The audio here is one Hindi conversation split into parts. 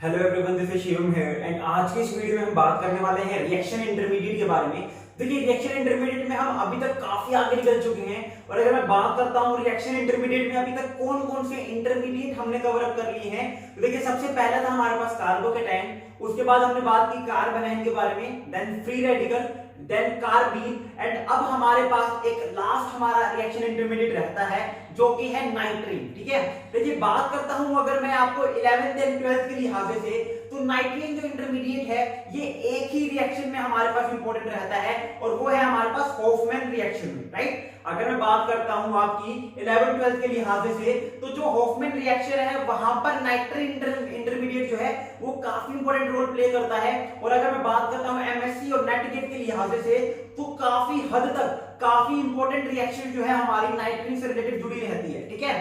Hello everyone, this is Shivam here and आज के इस वीडियो में हम बात करने वाले हैं रिएक्शन इंटरमीडिएट के बारे में। देखिए, रिएक्शन इंटरमीडिएट में हम अभी तक काफी आगे निकल चुके हैं और अगर मैं बात करता हूं रिएक्शन इंटरमीडिएट में अभी तक कौन कौन से इंटरमीडिएट हमने कवर अप कर लिए हैं, तो देखिए सबसे पहला था हमारे पास कार्बोकेटाइन, उसके बाद हमने बात की कार्बोनाइन के बारे में, then free radical, then carbene and अब हमारे पास एक लास्ट हमारा रिएक्शन इंटरमीडिएट रहता है जो कि है नाइट्रीन। ठीक है, देखिए बात करता हूं अगर मैं आपको 11th एंड 12th के लिहाजे से, तो नाइट्रीन जो इंटरमीडिएट है ये एक ही रिएक्शन में हमारे पास इंपॉर्टेंट रहता है और वो है हमारे पास हॉफमैन रिएक्शन में, राइट। अगर मैं बात करता हूं आपकी 11th 12th के लिहाजे से, तो जो हॉफमैन रिएक्शन है वहां पर नाइट्रीन इंटरमीडिएट जो है वो काफी इंपॉर्टेंट रोल प्ले करता है। और अगर मैं बात करता हूं एमएससी और नेट गेट के लिहाजे से, तो काफी हद तक काफी इंपॉर्टेंट रिएक्शन जो है हमारी नाइट्रीन से रिलेटेड जुड़ी रहती है। ठीक है,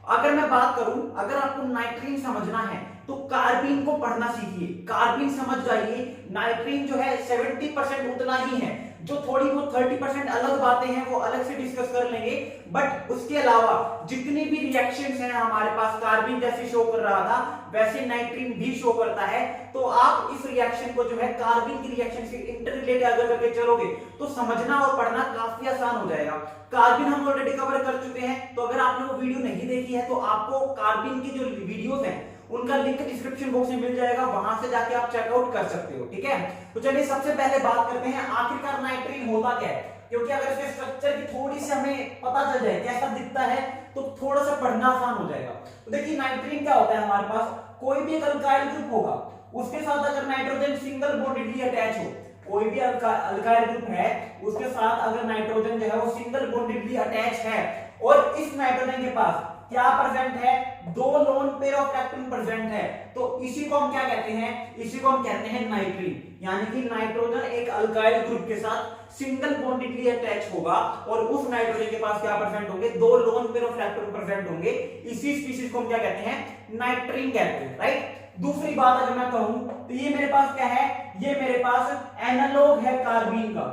अगर मैं बात करूं, अगर आपको नाइट्रीन समझना है तो कार्बीन को पढ़ना सीखिए, कार्बीन समझ जाइए। नाइट्रीन जो है 70% उतना ही है, जो थोड़ी बहुत 30% अलग बातें हैं वो अलग से डिस्कस कर लेंगे, बट उसके अलावा जितनी भी रिएक्शंस हैं हमारे पास, कार्बीन जैसे शो कर रहा था वैसे नाइट्रीन भी शो करता है। तो आप इस रिएक्शन को जो है कार्बीन की रिएक्शन से इंटररिलेट अगर करके चलोगे तो समझना और पढ़ना काफी आसान हो जाएगा। कार्बीन हम ऑलरेडी कवर कर चुके हैं, तो अगर आपने वो वीडियो नहीं देखी है तो आपको कार्बीन की जो वीडियोस हैं उनका लिंक डिस्क्रिप्शन बॉक्स में मिल जाएगा, वहां से जाके आप चेकआउट कर सकते हो। ठीक है, तो चलिए सबसे पहले बात करते हैं आखिरकार नाइट्रीन होता क्या है, क्योंकि अगर इसके स्ट्रक्चर की थोड़ी सी हमें पता चल जाए कैसा दिखता है तो थोड़ा सा पढ़ना आसान हो जाएगा। तो देखिए नाइट्रीन क्या होता है, हमारे पास कोई भी एक अल्काइल ग्रुप होगा, उसके साथ अगर नाइट्रोजन सिंगल बॉन्डेडली अटैच हो, कोई भी अल्काइल ग्रुप है उसके साथ अगर नाइट्रोजन जो है वो सिंगल बॉन्डेडली अटैच है और इस नाइट्रोजन के पास क्या प्रेजेंट है, दो lone pair of electron present है, तो इसी को हम क्या कहते हैं, इसी को हम कहते हैं नाइट्रीन। यानी कि नाइट्रोजन एक अल्काइल ग्रुप के साथ सिंगल बॉन्डेडली अटैच होगा और उस नाइट्रोजन के पास क्या प्रेजेंट होंगे, दो lone pair of electron present होंगे। इसी स्पीशीज को हम क्या कहते हैं, नाइट्रीन कहते हैं, राइट। दूसरी बात अगर मैं कहूं तो ये मेरे पास क्या है, ये मेरे पास एनालॉग है कार्बीन का,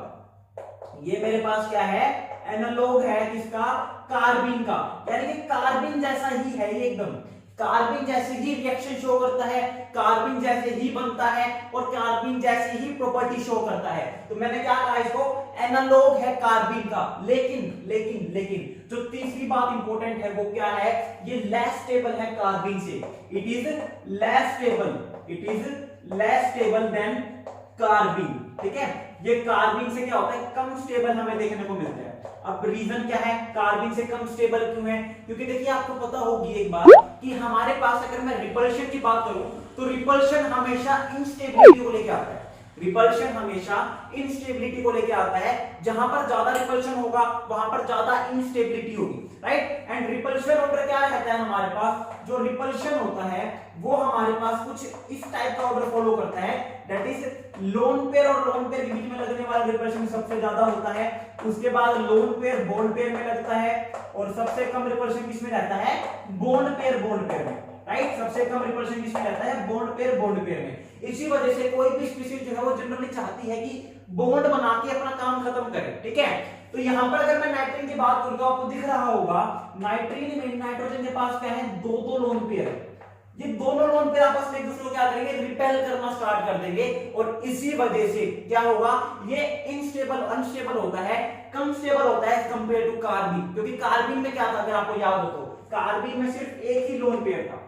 ये मेरे पास क्या है, एनालॉग है किसका, कार्बीन का। यानी कि कार्बीन जैसा ही है ये, एकदम कार्बीन जैसे ही रिएक्शन शो करता है, कार्बीन जैसे ही बनता है और कार्बीन जैसी ही प्रॉपर्टी शो करता है। तो मैंने क्या कहा, इसको एनालॉग है कार्बीन का। लेकिन लेकिन लेकिन जो तीसरी बात इंपॉर्टेंट है वो क्या है, ये लेस स्टेबल है कार्बीन से, it is less stable, it is less stable then carbene. ठीक है, ये कार्बीन से क्या होता है, कम स्टेबल हमें देखने को मिलता है। अब रीजन क्या है, कार्बीन से कम स्टेबल क्यों है, क्योंकि देखिए आपको पता होगी एक बात कि हमारे पास अगर मैं रिपल्शन की बात करूं तो रिपल्शन हमेशा इंस्टेबिलिटी को लेकर आता है, रिपल्शन हमेशा इंस्टेबिलिटी को लेकर आता है। जहां पर ज्यादा रिपल्शन होगा वहां पर ज्यादा इंस्टेबिलिटी होगी, राइट। एंड रिपल्शन ऑर्डर क्या रहता है हमारे पास, जो रिपल्शन होता है वो हमारे पास कुछ इस टाइप का ऑर्डर फॉलो करता है, दैट इज लोन पेयर और लोन पेयर के बीच में लगने वाला रिपल्शन सबसे ज्यादा होता है, उसके बाद लोन पेयर बॉन्ड पेयर में लगता है और सबसे कम रिपल्शन किसमें रहता है, बॉन्ड पेयर में, राइट। सबसे कम रिपल्शन किसमें रहता है, बॉन्ड पेयर में। इसी वजह से कोई भी स्पीशीज जो है वो जनरली चाहती है कि बॉन्ड बना के अपना काम खत्म करे। ठीक है, तो यहां पर अगर मैं नाइट्रीन की बात करूं तो आपको दिख रहा होगा नाइट्रीन में नाइट्रोजन के पास क्या है, दो लोन पेयर है। ये दोनों लोन पेयर आपस में एक दूसरे को क्या करेंगे, रिपेल करना स्टार्ट कर देंगे और इसी वजह से क्या होगा, ये अनस्टेबल होता है, कम स्टेबल होता है कंपेयर टू कार्बीन। क्योंकि कार्बीन में क्या था, अगर आपको याद हो तो कार्बीन में सिर्फ एक ही लोन पेयर था।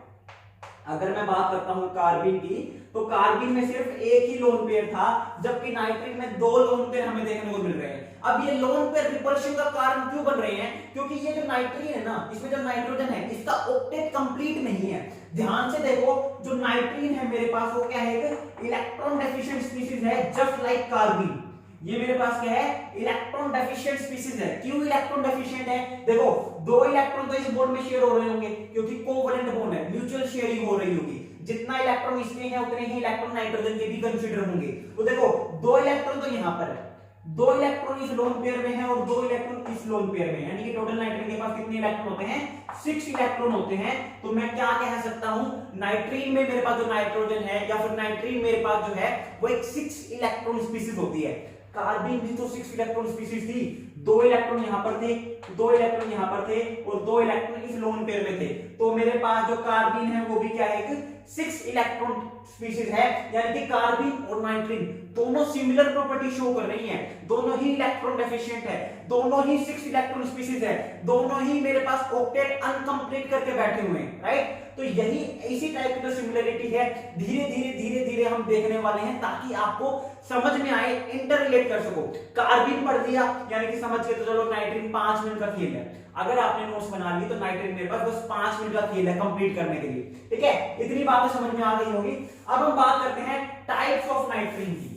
अगर मैं बात करता हूं कार्बीन की, तो कार्बीन में सिर्फ एक ही लोन पेयर था, जबकि नाइट्रीन में दो लोन पेयर हमें देखने को मिल रहे हैं। अब ये लोन पेयर रिपल्शन का कारण क्यों बन रहे हैं, क्योंकि ये जो नाइट्रीन है ना, इसमें जो नाइट्रोजन है इसका ऑक्टेट कंप्लीट नहीं है। ध्यान से देखो, जो नाइट्रीन है मेरे पास वो क्या है, एक इलेक्ट्रॉन डेफिशिएंट स्पीशीज है, जस्ट लाइक कार्बीन। ये मेरे पास क्या है, इलेक्ट्रॉन डेफिशिएंट स्पीशीज है। क्यों इलेक्ट्रॉन डेफिशिएंट है, देखो दो इलेक्ट्रॉन तो इस बॉन्ड में शेयर हो रहे होंगे क्योंकि कोवैलेंट बॉन्ड है, म्यूचुअल शेयरिंग हो रही होगी। जितना इलेक्ट्रॉन इसमें है उतने ही इलेक्ट्रॉन नाइट्रोजन के भी कंसीडर होंगे। तो देखो दो इलेक्ट्रॉन तो यहां पर है, दो इलेक्ट्रॉन इस लोन पेयर में है और दो इलेक्ट्रॉन इस लोन पेयर में है, यानी कि टोटल नाइट्रोजन के पास कितने इलेक्ट्रॉन होते हैं, 6 इलेक्ट्रॉन होते हैं। तो मैं क्या कह सकता हूं, नाइट्रीन में मेरे पास जो नाइट्रोजन है या फिर नाइट्रीन मेरे पास जो है वो एक 6 इलेक्ट्रॉन स्पीशीज होती है। कार्बीन भी तो 6 इलेक्ट्रॉन स्पीशीज थी, दो इलेक्ट्रॉन यहां पर थे, दो इलेक्ट्रॉन यहां पर थे और दो इलेक्ट्रॉन इस लोन पेयर में थे। तो मेरे पास जो कार्बीन है वो भी क्या है, एक 6 इलेक्ट्रॉन स्पीशीज है, यानी कि कार्बिन और नाइट्रिन दोनों सिमिलर प्रॉपर्टी शो कर रही हैं, दोनों ही इलेक्ट्रॉन डेफिशिएंट है, दोनों ही 6 इलेक्ट्रॉन स्पीशीज है, दोनों ही मेरे पास ऑक्टेट अनकंप्लीट करके बैठे हुए हैं, राइट। तो यही इसी टाइप की जो सिमिलरिटी है धीरे धीरे हम देखने वाले हैं, ताकि आपको समझ में आए, इंटर रिलेट कर सको। कार्बिन पढ़ दिया यानी कि समझ के तो चलो नाइट्रिन 5 मिनट का खेल है, अगर आपने नोट्स बना ली तो नाइट्रिन मेरे पास बस 5 मिनट का खेल है कंप्लीट करने के लिए, ठीक है। इतनी बातें समझ में आ गई होगी। अब हम बात करते हैं टाइप्स ऑफ नाइट्रिन की।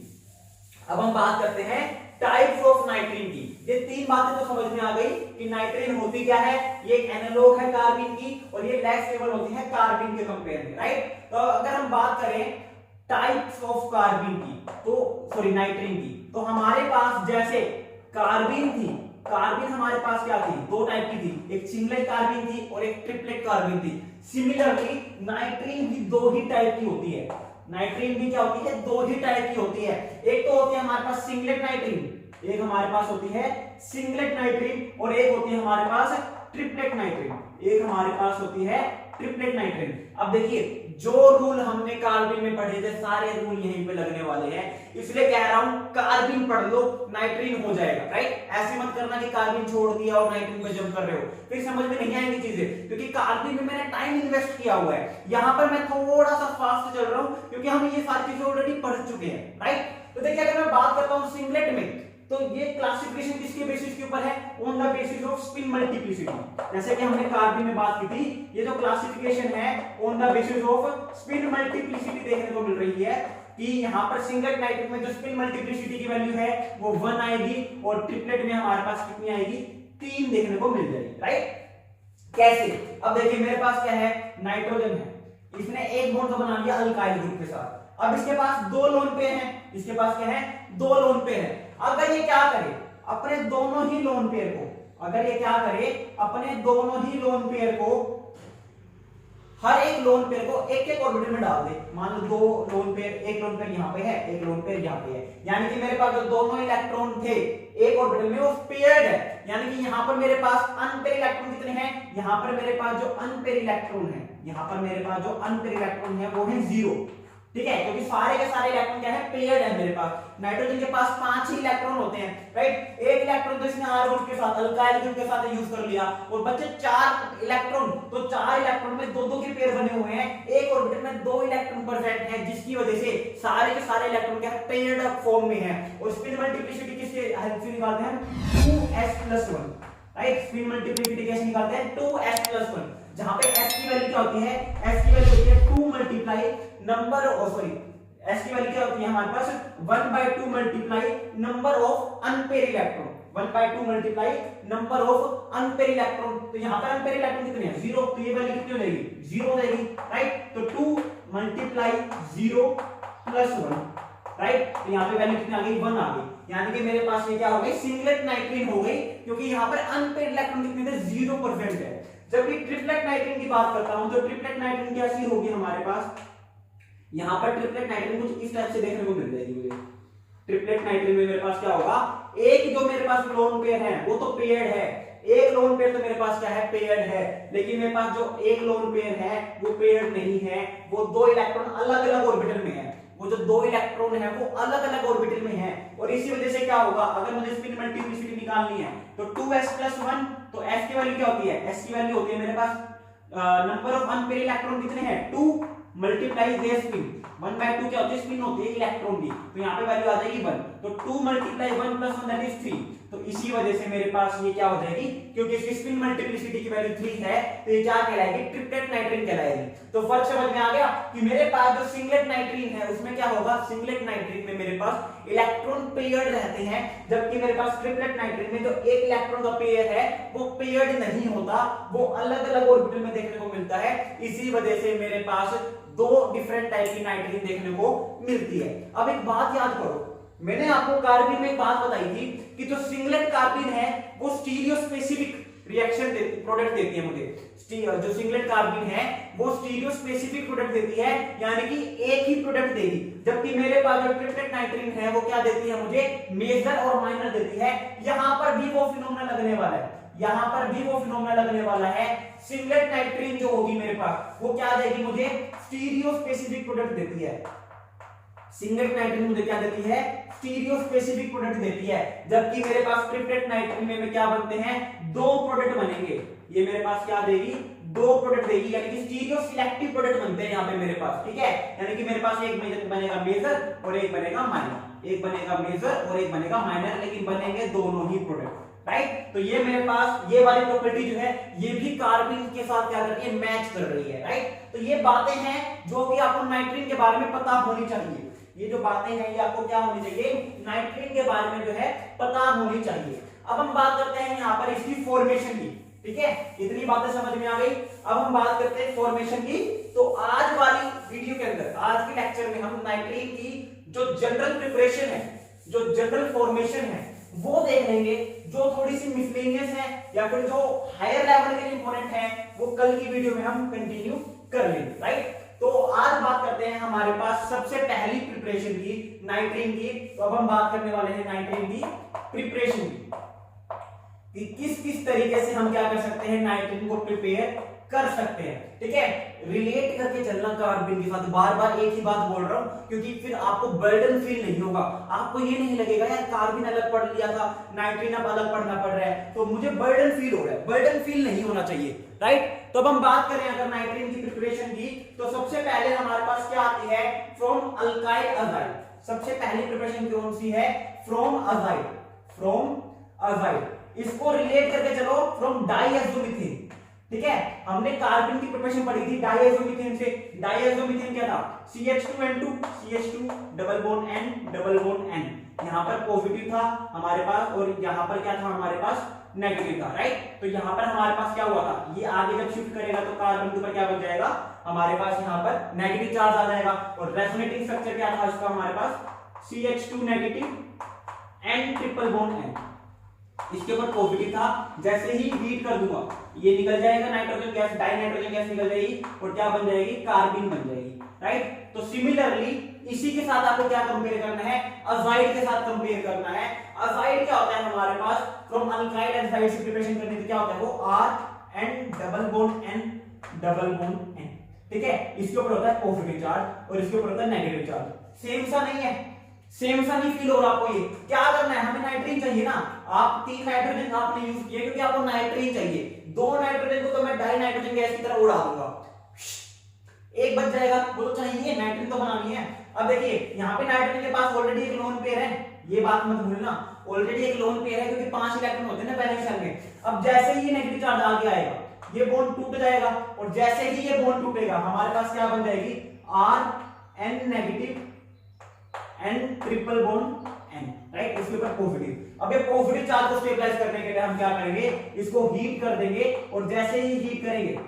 अब हम बात करते हैं टाइप्स ऑफ नाइट्रिन की। ये 3 बातें तो समझ में आ गई कि नाइट्रिन होती क्या है, ये एक एनालॉग है कार्बिन की और ये लेस स्टेबल होती है कार्बिन के कंपेयर में, राइट। तो अगर हम बात करें टाइप्स ऑफ कार्बिन की, तो सॉरी नाइट्रिन की, तो हमारे पास जैसे कार्बिन थी, कार्बिन हमारे पास क्या थी, 2 टाइप की थी, एक सिंगलेट कार्बिन थी और एक ट्रिपलेट कार्बिन थी। सिमिलरली नाइट्रिन भी 2 ही टाइप की होती है, नाइट्रिन भी क्या होती है, 2 ही टाइप की होती है। एक तो होती है हमारे पास सिंगलेट नाइट्रिन, एक हमारे पास होती है सिंगलेट नाइट्रिन और एक होती है हमारे पास ट्रिपलेट नाइट्रिन, एक हमारे पास होती है ट्रिपलेट नाइट्रिन। अब देखिए जो रूल हमने कार्बिन में पढ़े थे सारे रूल यहीं पे लगने वाले हैं, इसलिए कह रहा हूं कार्बिन पढ़ लो नाइट्रिन हो जाएगा, राइट। ऐसे मत करना कि कार्बिन छोड़ दिया और नाइट्रिन पे जंप कर रहे हो, फिर समझ में नहीं आएंगी चीजें, क्योंकि कार्बिन में मैंने टाइम इन्वेस्ट किया हुआ है। यहां पर मैं थोड़ा सा फास्ट चल रहा हूं क्योंकि हम ये सारी चीजें ऑलरेडी पढ़ चुके हैं, राइट। तो देखिए अगर मैं बात करता हूं सिंगलेट में, तो ये क्लासिफिकेशन किसके बेसिस के ऊपर है, on the basis off spin multiplicity. जैसे कि हमने कार्बिन में बात की थी, ये जो क्लासिफिकेशन है on the basis off spin multiplicity देखने को मिल रही है कि यहाँ पर सिंगलेट नाइट्रिन में जो स्पिन मल्टीप्लिसिटी की वैल्यू है वो 1 आएगी और ट्रिपलेट में हमारे पास कितनी आएगी, 3 देखने को मिल जाएगी, राइट। कैसे, अब देखिए मेरे पास क्या है, नाइट्रोजन है, इसने एक बॉन्ड तो बना लिया अल्काइल ग्रुप के साथ, अब इसके पास 2 लोन पेयर हैं, इसके पास क्या है, 2 लोन पेयर है। अगर ये क्या करे, अपने दोनों ही लोन पेयर को, अगर ये क्या करे, अपने दोनों ही लोन पेयर को, हर एक लोन पेयर को एक एक ऑर्बिटल में डाल दे। मान लो 2 लोन पेयर, एक लोन पेयर यहां पे है, एक लोन पेयर यहां पे है, यानी कि मेरे पास जो दोनों इलेक्ट्रॉन थे एक ऑर्बिटल में वो पेयर्ड है, यानी कि यहां पर मेरे पास अनपेयर इलेक्ट्रॉन कितने हैं, यहां पर मेरे पास जो अनपेयर इलेक्ट्रॉन है, यहां पर मेरे पास जो अनपेयर इलेक्ट्रॉन है वो है 0, ठीक है, क्योंकि सारे के सारे इलेक्ट्रॉन क्या है, पेयर्ड है मेरे पास। नाइट्रोजन के पास 5 ही इलेक्ट्रॉन होते हैं, राइट। एक इलेक्ट्रॉन तो इसने R ग्रुप के साथ, अल्काइल ग्रुप के साथ यूज कर लिया और बचे 4 इलेक्ट्रॉन, तो 4 इलेक्ट्रॉन में 2-2 के पेयर बने हुए हैं, एक ऑर्बिटल में 2 इलेक्ट्रॉन प्रेजेंट है, जिसकी वजह से सारे के सारे इलेक्ट्रॉन क्या है, पेयर्ड फॉर्म में है। और स्पिन मल्टीप्लिसिटी किसके हेल्प से निकालते हैं, 2s+1, राइट। स्पिन मल्टीप्लिसिटी कैसे निकालते हैं, 2s+1, जहां पे s की वैल्यू क्या होती है, s की वैल्यू होती है 2 multiply number of, sorry s की वैल्यू क्या होती है हमारे पास 1/2 multiply number of unpaired electron, 1/2 multiply number of unpaired electron. तो यहां पर अनपेयर इलेक्ट्रॉन कितने हैं, 0, तो ये वैल्यू कितनी हो जाएगी, 0 हो जाएगी, राइट। तो 2 मल्टीप्लाई 0 + 1, राइट। तो यहां पे वैल्यू कितनी आ गई, 1 आ गई, यानी कि मेरे पास ये क्या हो गई, सिंगलेट नाइट्रिन हो गई, क्योंकि यहां पर अनपेयर इलेक्ट्रॉन कितने थे, 0% है। जबकि ट्रिपलेट नाइट्रिन की बात करता हूं, तो ट्रिपलेट नाइट्रिन कैसी होगी हमारे पास, यहां पर ट्रिपलेट नाइट्रिन कुछ इस टाइप से देखने को मिल जाएगी मुझे। ट्रिपलेट नाइट्रिन में मेरे पास क्या होगा, एक जो मेरे पास लोन पेयर है वो तो पेयर्ड है, एक लोन पेयर तो मेरे पास क्या है, पेयर्ड है, लेकिन मेरे पास जो एक लोन पेयर है वो पेयर्ड नहीं है, वो 2 इलेक्ट्रॉन अलग अलग ऑर्बिटल में है, वो जो 2 इलेक्ट्रॉन है वो अलग अलग ऑर्बिटल में है। और इसी वजह से क्या होगा, अगर मुझे स्पिन मल्टीप्लिसिटी निकालनी है तो 2s+1, तो s की वैल्यू क्या होती है, s की वैल्यू होती है मेरे पास नंबर ऑफ अनपेयर इलेक्ट्रॉन कितने हैं, 2 मल्टीप्लाई देयर स्पिन, 1/2 क्या होती है, स्पिन होती है इलेक्ट्रॉन की, तो यहाँ पे वैल्यू आ जाएगी 1, तो 2 मल्टीप्लाई 1 + 1 दैट इज 3। तो इसी वजह से मेरे पास ये क्या हो जाएगी, क्योंकि इसकी स्पिन मल्टीप्लिसिटी की वैल्यू 3 है, तो ये क्या कहलाएगी, ट्रिपलेट नाइट्रिन कहलाएगी। तो फर्क समझ में आ गया कि मेरे पास जो सिंगलेट नाइट्रिन है उसमें क्या होगा, सिंगलेट नाइट्रिन में मेरे पास इलेक्ट्रॉन पेयर्ड रहते हैं, जबकि मेरे पास ट्रिपलेट नाइट्रिन में जो एक इलेक्ट्रॉन का पेयर है वो पेयर्ड नहीं होता, वो अलग अलग ऑर्बिटल में देखने को मिलता है। इसी वजह से मेरे पास 2 डिफरेंट टाइप की नाइट्रिन देखने को मिलती है। अब एक बात याद करो, मैंने आपको कार्बिन में एक बात बताई थी कि जो सिंगलेट कार्बिन है वो स्टीरियो स्पेसिफिक रिएक्शन प्रोडक्ट देती है मुझे। जो सिंगलेट कार्बिन है वो स्टीरियो स्पेसिफिक प्रोडक्ट देती है, यानी कि एक ही प्रोडक्ट देगी, जबकि मेरे पास जो ट्रिपलेट नाइट्रिन है वो क्या देती है मुझे, मेजर और माइनर देती है। यहां पर भी वो फिनोमेना लगने वाला है, यहां पर भी वो फिनोमेना लगने वाला है। सिंगलेट नाइट्रीन जो होगी मेरे पास वो क्या देगी मुझे, स्टीरियो स्पेसिफिक प्रोडक्ट देती है। सिंगलेट नाइट्रीन मुझे क्या देती है, स्टीरियो स्पेसिफिक प्रोडक्ट देती है। जबकि मेरे पास ट्रिप्लेट नाइट्रीन में क्या बनते हैं, दो प्रोडक्ट बनेंगे। ये मेरे पास क्या देगी, दो प्रोडक्ट देगी, यानी कि स्टीरियो सिलेक्टिव प्रोडक्ट बनते हैं यहाँ पे मेरे पास, ठीक है। यानी कि मेरे पास एक बनेगा मेजर और एक बनेगा माइनर, एक बनेगा मेजर और एक बनेगा माइनर, लेकिन बनेंगे दोनों ही प्रोडक्ट, राइट। तो ये मेरे पास ये वाली प्रॉपर्टी जो है ये भी कार्बन के साथ क्या कर रही है, मैच कर रही है, राइट। तो ये बातें हैं जो कि आपको नाइट्रीन के बारे में पता होनी चाहिए। ये जो बातें हैं ये आपको क्या होनी चाहिए, नाइट्रीन के बारे में जो है पता होनी चाहिए। अब हम बात करते हैं यहाँ पर इसकी फॉर्मेशन की, ठीक है। इतनी बातें समझ में आ गई। अब हम बात करते हैं फॉर्मेशन की। तो आज वाली वीडियो के अंदर, आज के लेक्चर में हम नाइट्रीन की जो जनरल प्रिपरेशन है, जो जनरल फॉर्मेशन है वो देख लेंगे। जो थोड़ी सी मिसलेनियस है या फिर जो हायर लेवल के इंपॉर्टेंट है वो कल की वीडियो में हम कंटिन्यू कर लेंगे, राइट। तो आज बात करते हैं हमारे पास सबसे पहली प्रिपरेशन की, नाइट्रीन की। तो अब हम बात करने वाले हैं नाइट्रीन की प्रिपरेशन की, कि किस किस तरीके से हम क्या कर सकते हैं, नाइट्रीन को प्रिपेयर कर सकते हैं, ठीक है। रिलेट करके चलना कार्बन के साथ, बार बार एक ही बात बोल रहा हूं क्योंकि फिर आपको बर्डन फील नहीं होगा। आपको ये नहीं लगेगा यार कार्बन अलग पढ़ लिया था, नाइट्रीन अब अलग पढ़ना पड़ रहा है तो मुझे बर्डन फील हो रहा है। बर्डन फील नहीं होना चाहिए, राइट। तो अब हम बात करें अगर नाइट्रीन की प्रिपरेशन की, तो सबसे पहले हमारे पास क्या आती है, फ्रॉम अल्काइल अजाइड। सबसे पहली प्रिपरेशन कौन सी है, फ्रॉम अजाइड, फ्रॉम अजाइड। इसको रिलेट करके चलो फ्रॉम डाइएज़ोमीथेन, ठीक है। हमने कार्बन की प्रिपरेशन पढ़ी थी डाइएज़ोमीथेन से। डाइएज़ोमीथेन क्या था, CH2N2, CH2 double bond N double bond N। यहां पर पॉजिटिव था हमारे पास और यहां पर क्या था हमारे पास, नेगेटिव था, राइट। तो यहां पर हमारे पास क्या हुआ था, ये आगे जब शिफ्ट करेगा तो कार्बन के ऊपर क्या बन जाएगा, हमारे पास यहां पर नेगेटिव चार्ज आ जाएगा। और रेजोनेटिंग स्ट्रक्चर क्या था इसका, हमारे पास CH2 negative N triple bond N। इसके ऊपर पॉजिटिव था, जैसे ही हीट कर दूंगा ये निकल जाएगा nitrogen gas, die nitrogen gas निकल जाएगी और क्या बन जाएगी, कार्बन बन जाएगी, राइट। तो सिमिलरली इसी के साथ आपको क्या कंपेयर करना है, अजाइड के साथ कंपेयर करना है। अजाइड क्या होता है हमारे पास, फ्रॉम अल्काइल एजाइड से प्रिपरेशन करने से क्या होता है, वो R double bond N double bond N, ठीक है। इसके ऊपर होता है पॉजिटिव चार्ज और इसके ऊपर होता है नेगेटिव चार्ज। सेम सा नहीं है, सेम सा नहीं फील हो रहा आपको। ये क्या करना है, हमें नाइट्रीन चाहिए ना। आप 3 नाइट्रोजन आपने यूज किए क्योंकि आपको नाइट्रीन चाहिए। 2 नाइट्रोजन को तो मैं डाई नाइट्रोजन गैस की तरह उड़ा दूंगा, एक बच जाएगा, वो तो चाहिए, नाइट्रोजन तो बनानी है। अब देखिए यहाँ पे नाइट्रोजन के पास ऑलरेडी एक लोन पेयर है, ये बात मत भूलना, ऑलरेडी एक लोन पेयर है क्योंकि 5 इलेक्ट्रॉन होते हैं ना पहले शेल में। अब जैसे ही ये नेगेटिव चार्ज आगे आएगा ये बॉन्ड टूट जाएगा और जैसे ही ये बॉन्ड टूटेगा हमारे पास क्या बन जाएगी, RN negative N triple bond N, right. इसके ऊपर पॉजिटिव। अब ये पॉजिटिव चार्ज को स्टेबलाइज करने के लिए हम क्या करेंगे, इसको हीट कर देंगे और जैसे ही हीट करेंगे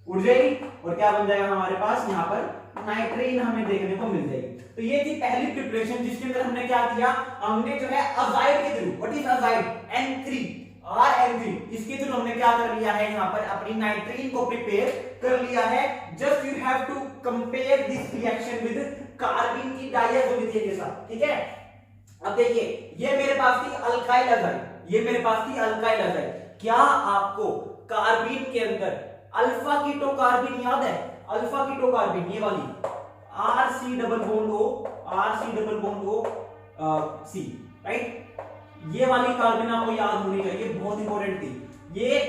उड़ जाएगी और क्या बन जाएगा हमारे पास, यहाँ पर नाइट्रीन हमें देखने को मिल जाएगी। तो ये थी पहली प्रिपरेशन जिसके अंदर हमने क्या किया, हमने जो है अजाइड के through, what is azide, N3 RN3, इसके थ्रू हमने क्या कर लिया है, यहाँ पर अपनी नाइट्रीन को प्रिपेयर कर लिया है। Just you have to compare this reaction with carbon की डाइएज़ोमीथेन के साथ, ठीक है। अब देखिए ये मेरे पास थी अल्काइल अजाइड, ये मेरे पास थी अल्काइल अजाइड। क्या आपको कार्बन के अंदर अल्फा कीटो कार्बन याद है, अल्फा कीटो कार्बन ये वाली RC double bond O, RC double bond O C, right. ये वाली कार्बन आपको याद होनी चाहिए, बहुत इंपॉर्टेंट थी। ये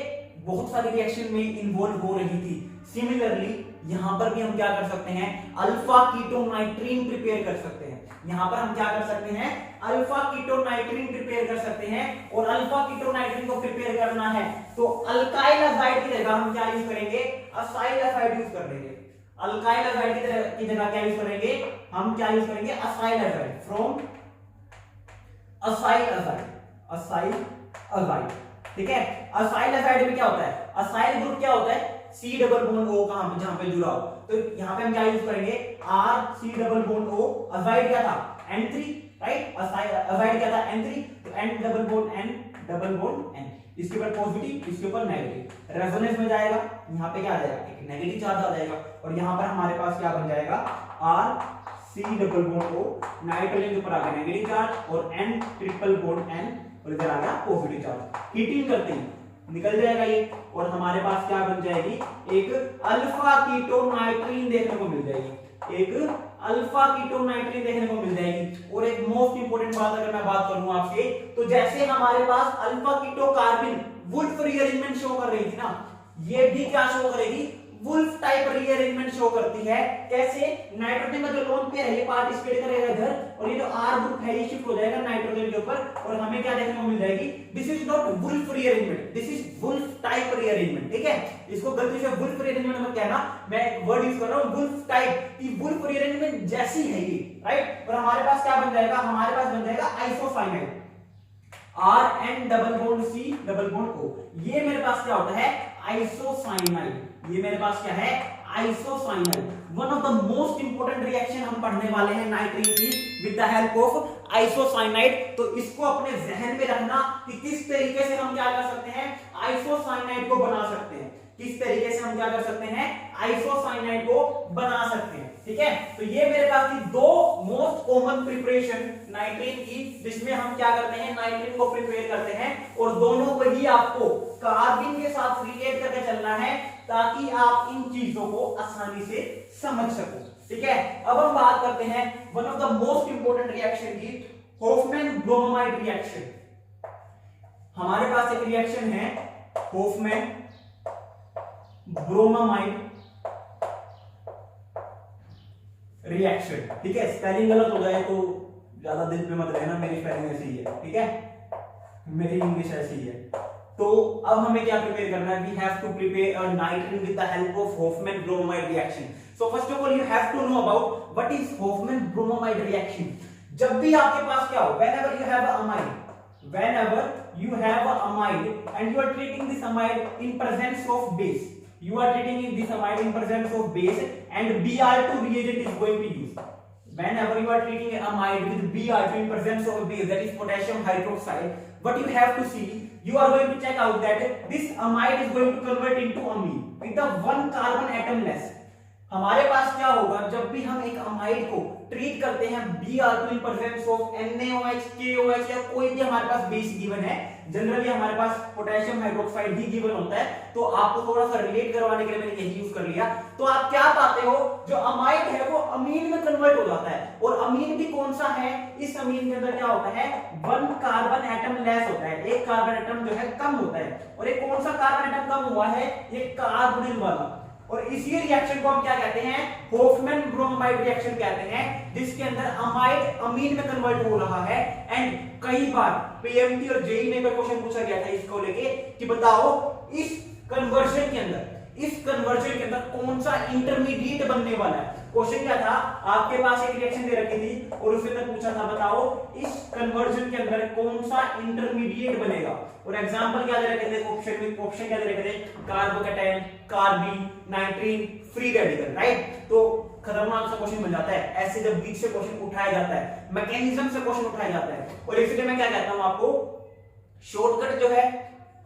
बहुत सारी रिएक्शन में इन्वॉल्व हो रही थी। सिमिलरली यहां पर भी हम क्या कर सकते हैं, अल्फा कीटो नाइट्रीन प्रिपेयर कर सकते हैं। यहां पर हम क्या कर सकते हैं, अल्फा कीटो नाइट्रीन प्रिपेयर कर सकते हैं। और अल्फा कीटो नाइट्रीन को प्रिपेयर करना है तो अल्काइल अजाइड की जगह हम क्या यूज करेंगे, असाइल अजाइड यूज कर लेंगे। अल्काइल अजाइड की जगह क्या यूज करेंगे, हम क्या यूज करेंगे, acyl azide, from acyl azide, acyl azide, ठीक है। असाइल अजाइड में क्या होता है, असाइल ग्रुप क्या होता है, C डबल बॉन्ड O कहां पे, जहां पे जुड़ा हो। तो यहां पे हम क्या यूज करेंगे, RC double bond O, azide क्या था N3, राइट। अजाइड क्या था N3, तो N double bond N double bond N, इसके ऊपर पॉजिटिव इसके ऊपर नेगेटिव, रेजोनेंस में जाएगा, यहां पे क्या आ जाएगा, एक नेगेटिव चार्ज आ जाएगा और यहां पर हमारे पास क्या बन जाएगा, RC double bond O, nitrogen के ऊपर आ गया नेगेटिव चार्ज और N ट्रिपल बॉन्ड N और इधर आ गया पॉजिटिव चार्ज। हीटिंग करते ही निकल जाएगा ये और हमारे पास क्या बन जाएगी, एक अल्फा कीटो नाइट्रीन देखने को मिल जाएगी, एक अल्फा कीटो नाइट्रीन देखने को मिल जाएगी। और एक मोस्ट इंपोर्टेंट बात अगर मैं बात करूं आपसे, तो जैसे हमारे पास alpha keto कार्बिन wolf rearrangement show कर रही थी ना, ये भी क्या शो करेगी, वुल्फ टाइप रीअरेंजमेंट शो करती है। कैसे, नाइट्रोजन का जो लोन पेयर है ये पार्टिसिपेट करेगा इधर और ये जो R ग्रुप है ये शिफ्ट हो जाएगा नाइट्रोजन के ऊपर और हमें क्या देखने को मिल जाएगी, this is not Wolff rearrangement, this is Wolff type rearrangement. ठीक है, इसको गलती से वुल्फ रीअरेंजमेंट मत कहना, मैं एक वर्ड यूज कर रहा हूं वुल्फ टाइप, की वुल्फ रीअरेंजमेंट जैसी है ये, राइट। और हमारे पास क्या बन जाएगा, हमारे पास बन जाएगा isocyanide, RN double bond C double bond O, ये मेरे पास क्या होता है, आइसोसाइनाइड। ये मेरे पास क्या है, isocyanide. One of the most important reaction हम पढ़ने वाले हैं नाइट्रीन की with the help of isocyanide. तो इसको अपने जहन में रखना कि किस तरीके से हम क्या कर सकते हैं, आइसोसाइनाइड को बना सकते हैं, किस तरीके से हम क्या कर सकते हैं, आइसोसाइनाइड को बना सकते हैं। ठीक है, तो ये मेरे पास थी दो मोस्ट कॉमन प्रिपरेशन नाइट्रीन की, जिसमें हम क्या करते हैं, नाइट्रीन को प्रिपेयर करते हैं और दोनों को ही आपको कार्बन के साथ रिलेट करके चलना है ताकि आप इन चीजों को आसानी से समझ सको। ठीक है, अब हम बात करते हैं one of the most important reaction की, हॉफमैन ब्रोमाइड रिएक्शन। हमारे पास एक रिएक्शन है हॉफमैन ब्रोमाइड रिएक्शन। ठीक है, स्पेलिंग गलत हो जाए तो ज्यादा दिल पे मत रहना, मेरी स्पेलिंग ऐसी ही है। ठीक है, मेरी इंग्लिश ऐसी ही है। तो अब हमें क्या प्रिपेयर करना है, we have to prepare a nitrene with the help of Hofmann bromide reaction. So first of all you have to know about what is Hofmann bromide reaction. जब भी आपके पास क्या हो, whenever you have a amide, whenever you have a amide and you are treating this amide in presence of base, you are treating this amide in presence of base and Br2 reagent is going to use. Whenever you are treating an amide with Br2 in presence of a base, that is potassium hydroxide, what you have to see, you are going to check out that this amide is going to convert into amine with the one carbon atom less. हमारे पास क्या होगा, जब भी हम एक अमाइड को ट्रीट करते हैं Br2 in presence of NaOH, KOH या कोई भी हमारे पास बेस गिवन है, जनरली हमारे पास पोटेशियम हाइड्रोक्साइड भी गिवन होता है, तो आपको थोड़ा सा रिलेट करवाने के लिए मैंने यही यूज कर लिया। तो आप क्या पाते हो, जो अमाइड है वो अमीन में कन्वर्ट हो जाता है और अमीन भी कौन सा है, इस अमीन के अंदर क्या होता है, वन कार्बन एटम लेस होता है, एक कार्बन एटम जो है कम होता है। और एक कौन सा कार्बन एटम कम हुआ है, ये कार्बोनिल वाला। और इसी रिएक्शन को हम क्या कहते हैं, हॉफमैन ब्रोमाइड रिएक्शन कहते हैं, जिसके अंदर अमाइड अमीन में कन्वर्ट हो रहा है। एंड कई बार पीएमटी और जेई में क्वेश्चन पूछा गया था इसको लेके कि बताओ इस कन्वर्जन के अंदर कौन सा इंटरमीडिएट बनने वाला है। क्वेश्चन क्या था, आपके पास एक रिएक्शन दे रखी थी और उसने पूछा था बताओ इस कन्वर्जन के अंदर कौन सा इंटरमीडिएट बनेगा। और एग्जांपल क्या दे रखे थे, ऑप्शन क्या दे रखे थे, carbocation, carbene, नाइट्रीन, free radical, right. तो खतरनाक सा क्वेश्चन बन जाता है ऐसे जब बीच से क्वेश्चन उठाया जाता है, मैकेनिज्म से क्वेश्चन उठाया जाता है। और इसलिए मैं क्या कहता हूं आपको, शॉर्टकट जो है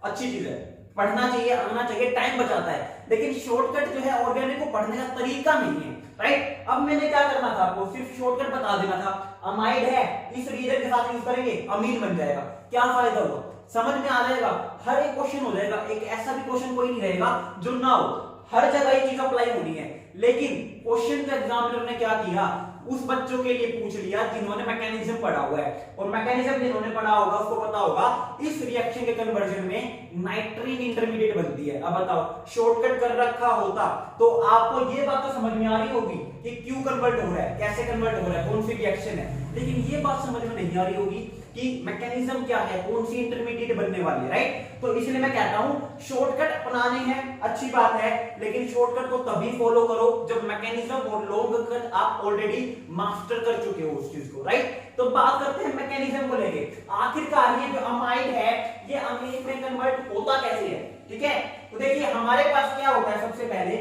अच्छी चीज है, पढ़ना चाहिए, आना चाहिए, टाइम बचाता है, लेकिन शॉर्टकट जो है ऑर्गेनिक को पढ़ने का तरीका नहीं है, राइट। अब मैंने क्या करना था, आपको सिर्फ शॉर्टकट बता देना था, अमाइड है इस रीजन के साथ यूज करेंगे अमीन बन जाएगा, क्या फायदा हुआ, समझ में आ जाएगा, हर एक क्वेश्चन हो जाएगा। एक ऐसा भी क्वेश्चन कोई नहीं रहेगा जो ना हो, हर जगह ये चीज अप्लाई होनी है। लेकिन क्वेश्चन का एग्जामिनर ने क्या किया, उस बच्चों के लिए पूछ लिया जिन्होंने मैकेनिज्म पढ़ा हुआ है, और मैकेनिज्म जिन्होंने पढ़ा होगा उसको पता होगा इस रिएक्शन के कन्वर्जन में नाइट्रीन इंटरमीडिएट बनती है। अब बताओ शॉर्टकट कर रखा होता तो आपको ये बात तो समझ में आ रही होगी कि क्यों कन्वर्ट हो रहा है, कैसे कन्वर्ट हो रहा है, कौन सी रिएक्शन है, लेकिन ये बात समझ में नहीं आ रही होगी कि मैकेनिज्म क्या है, कौन सी इंटरमीडिएट बनने वाली है, राइट। तो इसलिए मैं कहता हूं शॉर्टकट अपनाने हैं अच्छी बात है, लेकिन शॉर्टकट को तभी फॉलो करो जब मैकेनिज्म और लॉन्ग कट आप ऑलरेडी मास्टर कर चुके हो उस चीज को, राइट। तो बात करते हैं मैकेनिज्म को लेके, आखिरकार ये जो अमाइड है ये अमीन में कन्वर्ट होता कैसे है, ठीक है। तो देखिए हमारे पास क्या होता है, सबसे पहले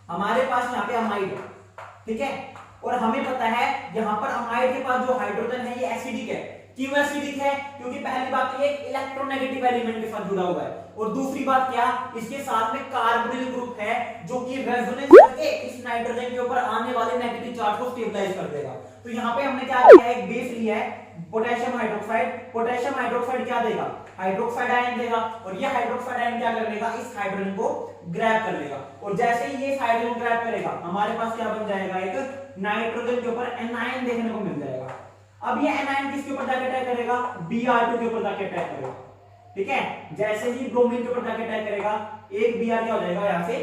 हमारे पास यहाँ पे अमाइड है, ठीक है, और हमें पता है यहाँ पर अमाइड के पास जो हाइड्रोजन है ये एसिडिक है। क्यों एसिडिक है, क्योंकि पहली बात ये इलेक्ट्रोनेगेटिव एलिमेंट के साथ जुड़ा हुआ है, और दूसरी बात क्या, इसके साथ में कार्बोनिल ग्रुप है जो कि रेजोनेंस करके इस नाइट्रोजन के ऊपर आने वाले नेगेटिव चार्ज को स्टेबलाइज कर देगा। तो यहाँ पे हमने क्या किया है, एक बेस लिया है पोटेशियम हाइड्रोक्साइड क्या देगा, हाइड्रोक्साइड आयन देगा, और ये हाइड्रोक्साइड आयन क्या कर लेगा, इस हाइड्रोजन को ग्रैब कर लेगा, और जैसे ही ये हाइड्रोजन ग्रैब करेगा हमारे पास क्या बन जाएगा, एक नाइट्रोजन के ऊपर एनायन देखने को मिल जाएगा। अब ये एनायन किसके ऊपर जाके अटैक करेगा, Br2 के ऊपर जाके अटैक करेगा, ठीक है। जैसे ही ब्रोमीन के ऊपर जाके अटैक करेगा, एक Br क्या हो जाएगा, यहां से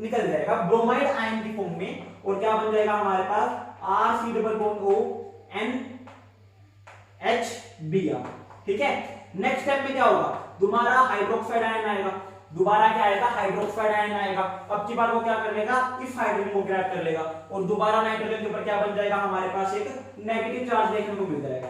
निकल जाएगा ब्रोमाइड आयन की फॉर्म में, और क्या बन जाएगा हमारे पास RC≡ONHBr, ठीक है। नेक्स्ट स्टेप में क्या होगा, दोबारा हाइड्रोक्साइड आयन आएगा, दोबारा क्या आएगा, हाइड्रोक्साइड आयन आएगा। अब की बार वो क्या कर लेगा, इस हाइड्रोजन को ग्रैब कर लेगा, और दोबारा नाइट्रोजन के ऊपर क्या बन जाएगा, हमारे पास एक नेगेटिव चार्ज देखने को मिल जाएगा।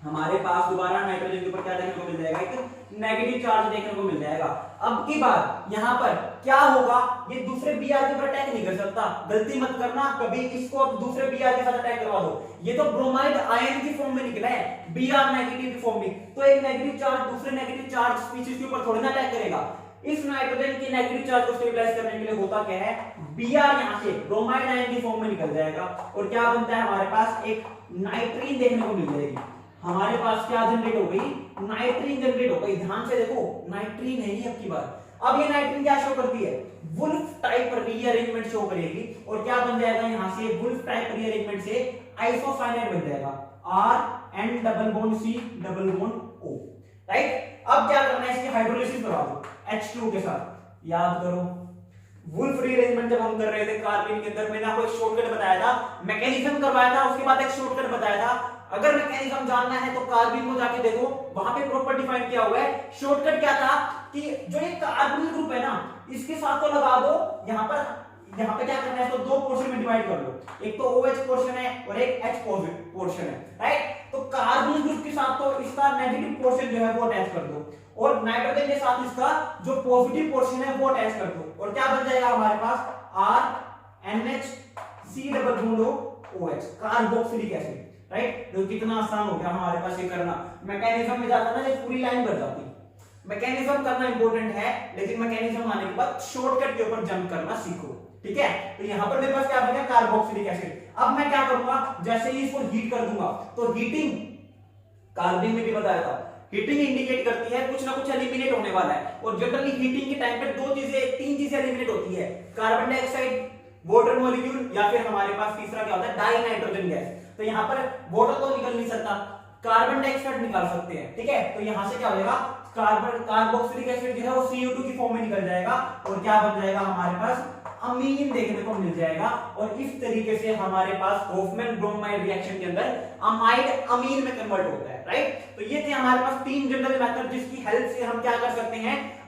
हमारे पास दोबारा नाइट्रोजन के ऊपर क्या देखने को मिल जाएगा, एक नेगेटिव चार्ज देखने को मिल जाएगा। अब की बार यहां पर क्या होगा, ये दूसरे Br के ऊपर अटैक नहीं कर सकता, गलती मत करना कभी इसको अब दूसरे Br के साथ अटैक करवा दो। ये तो ब्रोमाइड आयन की फॉर्म में निकला है, Br नेगेटिव की फॉर्म में, तो एक नेगेटिव चार्ज दूसरे नेगेटिव चार्ज स्पीशीज के ऊपर थोड़ी ना अटैक करेगा। इस नाइट्रोजन के नेगेटिव चार्ज को स्टेबलाइज करने के लिए होता क्या है, Br यहां से ब्रोमाइड आयन की फॉर्म में निकल जाएगा, और क्या बनता है हमारे पास, एक नाइट्रीन देखने को मिल जाएगी। हमारे पास क्या जनरेट हो गई, नाइट्रीन जनरेट हो गई। ध्यान से देखो, नाइट्रीन है ये अब की बार। अब ये नाइट्रीन क्या शो करती है, वुल्फ टाइप रीअरेंजमेंट शो करेगी, और क्या बन जाएगा यहां से, वुल्फ टाइप रीअरेंजमेंट से आइसोसाइनाइड बन जाएगा, RN+C+O, राइट। अब क्या करना है, इसकी हाइड्रोलिसिस करवा दो H2 के साथ। याद करो वुल्फ रीअरेंजमेंट जब हम कर रहे थे कार्बन के अंदर, मैंने आपको एक शॉर्टकट बताया था, मैकेनिज्म करवाया था, उसके बाद एक शॉर्टकट बताया था। अगर मैकेनिज्म जानना है तो कार्बन को जाके देखो, वहां पे प्रॉपर डिफाइन किया हुआ है। शॉर्टकट क्या था कि जो ये कार्बन ग्रुप है ना, इसके साथ तो लगा दो, यहाँ पे क्या करना है, इसको दो पोर्शन में डिवाइड कर लो, एक तो OH पोर्शन है और एक H पोर्शन है, राइट। तो कार्बन ग्रुप के साथ तो इसका नेगेटिव पोर्शन जो है वो अटैच कर दो, और नाइट्रोजन के साथ इसका जो पॉजिटिव पोर्शन है वो अटैच कर दो, और क्या बन जाएगा हमारे पास, RNHC+OH, कार्बोक्सिलिक एसिड, राइट। तो कितना आसान हो गया हमारे पास ये करना। मैकेनिज्म में जाता ना, ये पूरी लाइन भर जाती। मैकेनिज्म करना इंपॉर्टेंट है, लेकिन मैकेनिज्म आने के बाद शॉर्टकट के ऊपर जंप करना सीखो, ठीक है। तो यहां पर मेरे पास क्या बन गया, कार्बोक्सिलिक एसिड। अब मैं क्या करूंगा, जैसे ही इसको हीट कर दूंगा, तो हीटिंग कार्बन में भी बताया था, हीटिंग इंडिकेट करती है कुछ ना कुछ एलिमिनेट होने वाला है, और जनरली हीटिंग के टाइम पे तीन चीजें एलिमिनेट होती है, कार्बन डाइऑक्साइड, वाटर मॉलिक्यूल, या फिर हमारे पास तीसरा क्या होता है, डाई नाइट्रोजन गैस। तो यहाँ पर वाटर तो निकल नहीं सकता, कार्बन डाइऑक्साइड निकाल सकते हैं, ठीक है। तो यहां से क्या हो जाएगा, कार्बोक्सिलिक एसिड जो है वो CO2 की फॉर्म में निकल जाएगा, और क्या बन जाएगा हमारे पास, अमीन देखने को मिल जाएगा। और इस तरीके से हमारे पास होफमैन ब्रोमाइड रिएक्शन के अंदर अमाइड अमीन में कन्वर्ट होता है, राइट। तो ये थे हमारे पास तीन जनरल मेथड, जिसकी हेल्प से हम क्या कर सकते हैं,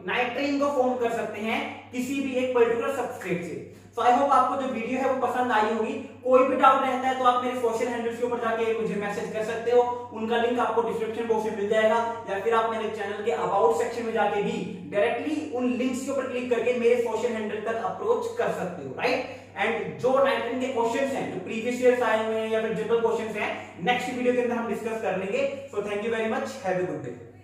नाइट्रीन को फॉर्म कर सकते हैं किसी भी एक पर्टिकुलर सबस्ट्रेट से। तो आई होप आपको जो वीडियो है वो पसंद आई होगी। कोई भी डाउट रहता है तो आप मेरे सोशल हैंडल्स के ऊपर जाके मुझे मैसेज कर सकते हो, उनका लिंक आपको डिस्क्रिप्शन बॉक्स में मिल जाएगा, या फिर आप मेरे चैनल के अबाउट सेक्शन में जाके भी डायरेक्टली उन लिंक्स के ऊपर क्लिक करके मेरे सोशल हैंडल तक अप्रोच कर सकते हो, राइट। एंड जो नाइट्रीन के क्वेश्चंस हैं, जो प्रीवियस ईयर आए हुए हैं या फिर जनरल क्वेश्चंस हैं, नेक्स्ट वीडियो के अंदर हम डिस्कस कर लेंगे। So thank you very much, have a good day.